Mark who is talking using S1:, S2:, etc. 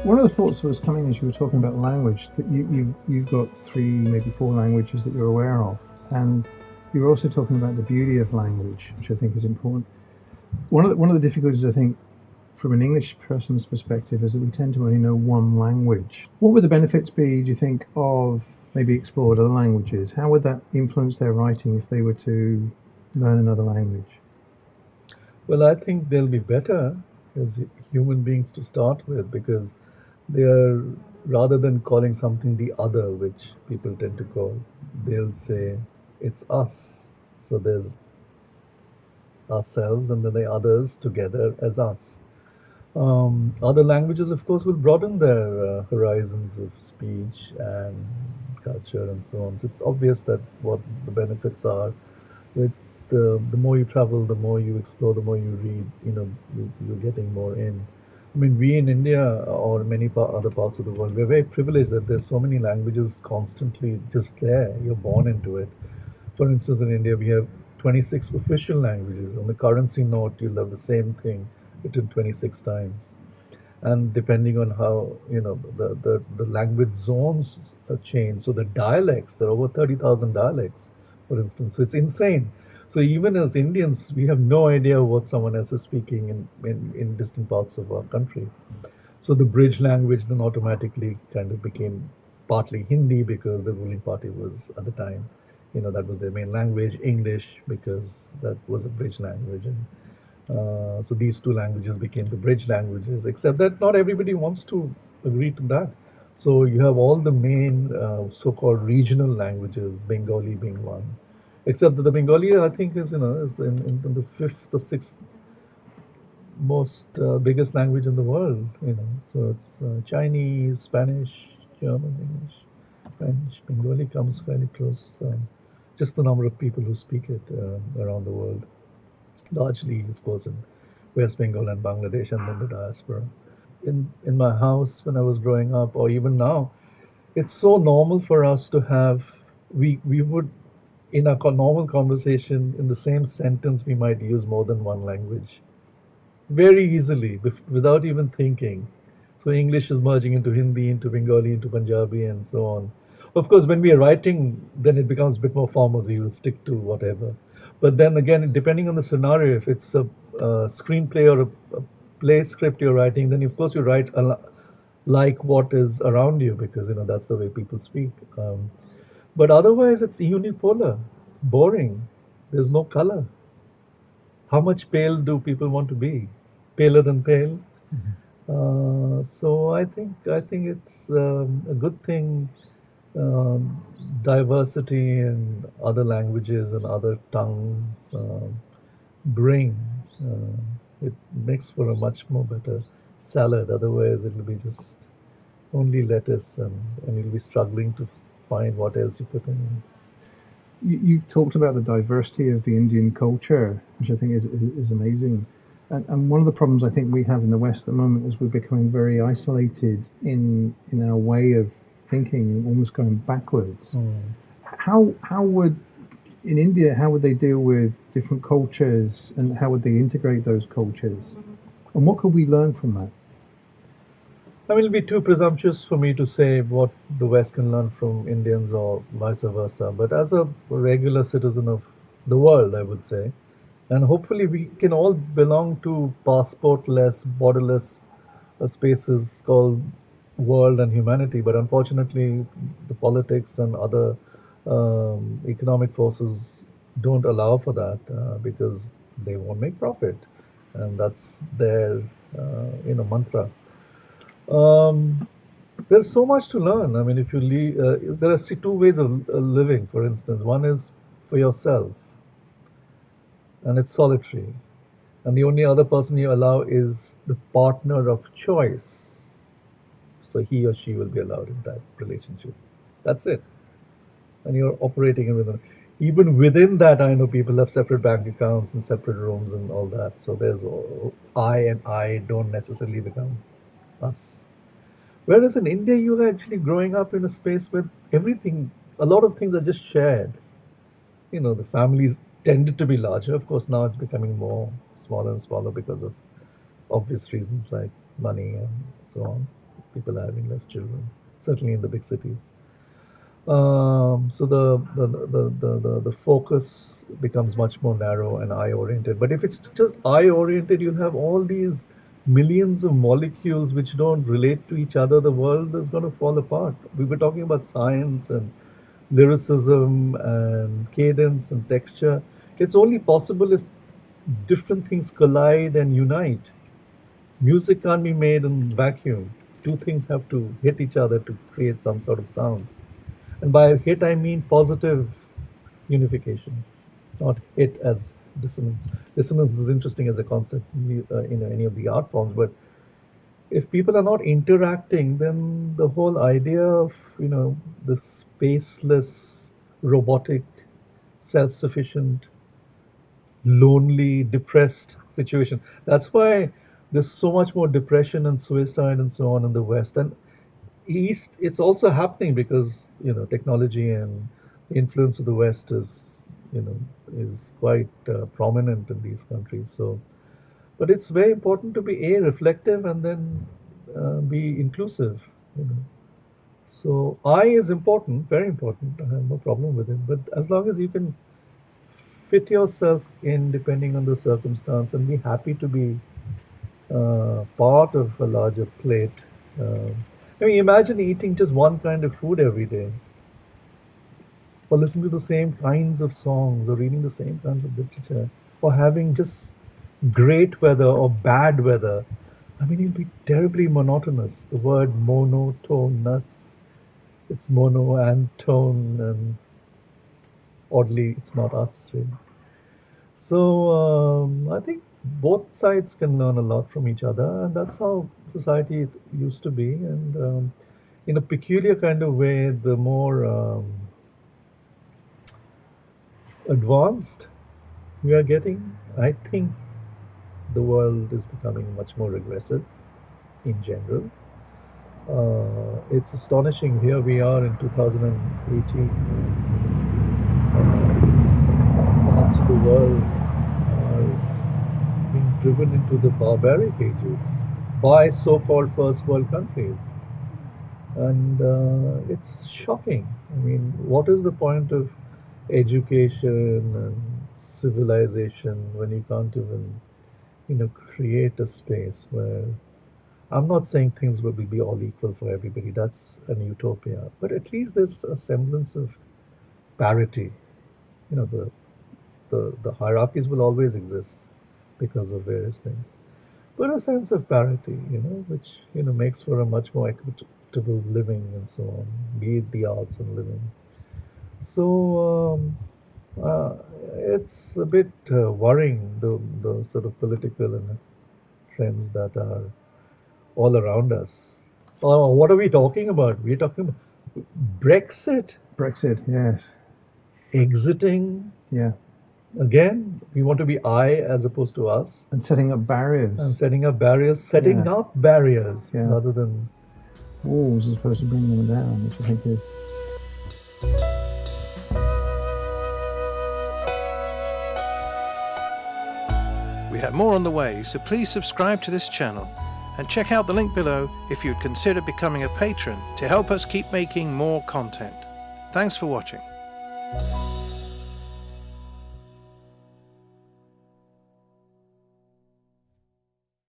S1: One of the thoughts that was coming as you were talking about language, that you've got three, maybe four languages that you're aware of, and you were also talking about the beauty of language, which I think is important. One of the difficulties, I think, from an English person's perspective, is that we tend to only know one language. What would the benefits be, do you think, of maybe explored other languages? How would that influence their writing if they were to learn another language?
S2: Well, I think they'll be better as human beings to start with because they are, rather than calling something the other, which people tend to call, they'll say it's us. So there's ourselves and then the others together as us. Other languages, of course, will broaden their horizons of speech and culture and so on. So it's obvious that what the benefits are. With the more you travel, the more you explore, the more you read, you're getting more in. I mean, we in India or many other parts of the world, we're very privileged that there's so many languages constantly just there. You're born into it. For instance, in India, we have 26 official languages. On the currency note, you'll have the same thing written 26 times. And depending on how, the language zones change. So the dialects, there are over 30,000 dialects, for instance. So it's insane. So even as Indians, we have no idea what someone else is speaking in distant parts of our country. So the bridge language then automatically kind of became partly Hindi because the ruling party was at the time, that was their main language, English because that was a bridge language. And so these two languages became the bridge languages, except that not everybody wants to agree to that. So you have all the main so-called regional languages, Bengali being one, except that the Bengali I think is in the fifth or sixth most biggest language in the world. So it's Chinese, Spanish, German, English, French. Bengali comes fairly close. Just the number of people who speak it around the world, largely, of course, in West Bengal and Bangladesh, and then the diaspora. In my house when I was growing up, or even now, it's so normal for us to have. We would in a normal conversation in the same sentence we might use more than one language very easily without even thinking. So English is merging into Hindi, into Bengali, into Punjabi, and so on. Of course, when we are writing, then it becomes a bit more formal. We will stick to whatever. But then again, depending on the scenario, if it's a screenplay or a play script you're writing, then of course you write like what is around you because that's the way people speak. But otherwise, it's unipolar, boring. There's no color. How much pale do people want to be? Paler than pale. So I think it's a good thing. Diversity in other languages and other tongues bring. It makes for a much more better salad. Otherwise, it will be just only lettuce, and you'll be struggling to find what else you put in.
S1: You've talked about the diversity of the Indian culture, which I think is amazing. And one of the problems I think we have in the West at the moment is we're becoming very isolated in our way of thinking, almost going backwards.
S2: Mm.
S1: How would in India, how would they deal with different cultures and how would they integrate those cultures? And what could we learn from that?
S2: I mean, it'll be too presumptuous for me to say what the West can learn from Indians or vice versa. But as a regular citizen of the world, I would say, and hopefully we can all belong to passport-less, borderless spaces called world and humanity. But unfortunately, the politics and other economic forces don't allow for that because they won't make profit, and that's their mantra. Um, there's so much to learn. I mean, if you leave, there are two ways of living. For instance, one is for yourself, and it's solitary, and the only other person you allow is the partner of choice. So he or she will be allowed in that relationship. That's it, and you're operating within. Even within that, I know people have separate bank accounts and separate rooms and all that. So there's I and I don't necessarily become us. Whereas in India, you're actually growing up in a space where everything, a lot of things are just shared. The families tended to be larger. Of course, now it's becoming more smaller and smaller because of obvious reasons like money and so on. People are having less children, certainly in the big cities. So the focus becomes much more narrow and eye oriented. But if it's just eye oriented, you'll have all these millions of molecules which don't relate to each other. The world is going to fall apart. We were talking about science and lyricism and cadence and texture. It's only possible if different things collide and unite. Music can't be made in vacuum. Two things have to hit each other to create some sort of sounds. And by hit, I mean positive unification, not hit as dissonance. Dissonance is interesting as a concept in any of the art forms, but if people are not interacting, then the whole idea of the spaceless, robotic, self-sufficient, lonely, depressed situation. That's why there's so much more depression and suicide and so on in the West. And East, it's also happening because technology and the influence of the West is quite prominent in these countries. So, but it's very important to be reflective and then be inclusive. So I is important, very important. I have no problem with it. But as long as you can fit yourself in depending on the circumstance and be happy to be part of a larger plate. I mean, imagine eating just one kind of food every day, or listening to the same kinds of songs, or reading the same kinds of literature, or having just great weather or bad weather. I mean, it'll be terribly monotonous. The word monotonous, it's mono and tone, and oddly, it's not us, really. So I think both sides can learn a lot from each other, and that's how society used to be. And in a peculiar kind of way, the more advanced we are getting, I think the world is becoming much more regressive in general. It's astonishing. Here we are in 2018. Parts of the world are being driven into the barbaric ages by so-called first world countries. And it's shocking. I mean, what is the point of education and civilization when you can't even, create a space where, I'm not saying things will be all equal for everybody. That's an utopia. But at least there's a semblance of parity. The hierarchies will always exist because of various things. But a sense of parity, which, makes for a much more equitable living and so on, be it the arts and living. So it's a bit worrying, the sort of political and trends that are all around us. What are we talking about? We're talking about Brexit.
S1: Brexit, yes.
S2: Exiting.
S1: Yeah.
S2: Again, we want to be I as opposed to us.
S1: And setting up barriers.
S2: Setting up barriers rather than
S1: walls as opposed to bringing them down, which I think is...
S3: We have more on the way, so please subscribe to this channel and check out the link below if you'd consider becoming a patron to help us keep making more content. Thanks for watching.